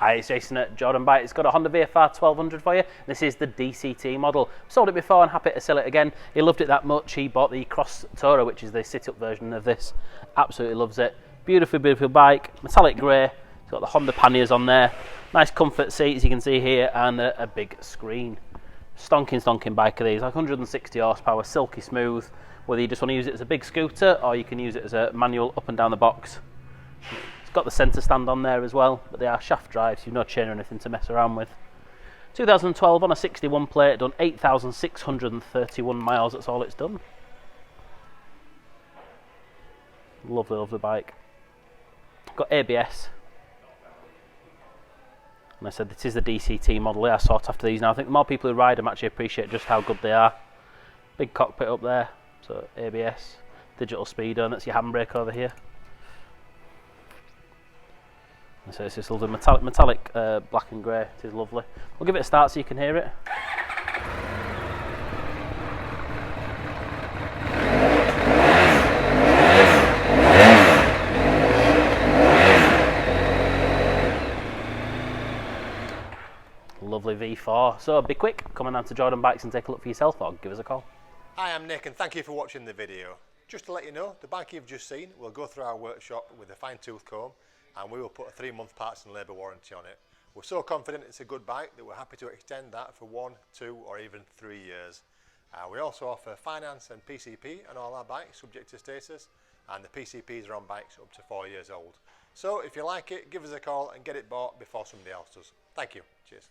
Hi, it's Jason at Jordanbikes. It's got a Honda VFR1200 for you. This is the DCT model. Sold it before and happy to sell it again. He loved it that much. He bought the Cross Tourer, which is the sit-up version of this. Absolutely loves it. Beautiful, beautiful bike. Metallic grey. It's got the Honda panniers on there. Nice comfort seats, you can see here, and a big screen. Stonking bike of these, like 160 horsepower, silky smooth. Whether you just want to use it as a big scooter or you can use it as a manual up and down the box. It's got the centre stand on there as well, but they are shaft drives, you've no chain or anything to mess around with. 2012 on a 61 plate, done 8,631 miles, that's all it's done. Lovely, lovely bike. Got ABS. And I said this is the DCT model. They are sought after these now. I think the more people who ride them actually appreciate just how good they are. Big cockpit up there, so ABS, digital speedo, and that's your handbrake over here. And so it's this lovely metallic black and grey. It is lovely. We'll give it a start so you can hear it. Lovely V4. So be quick, come on down to Jordanbikes and take a look for yourself, or give us a call. Hi, I'm Nick and thank you for watching the video. Just to let you know, the bike you've just seen will go through our workshop with a fine-tooth comb and we will put a 3-month parts and labour warranty on it. We're so confident it's a good bike that we're happy to extend that for 1, 2 or even 3 years. We also offer finance and PCP on all our bikes subject to status, and the PCPs are on bikes up to 4 years old. So if you like it, give us a call and get it bought before somebody else does. Thank you. Cheers.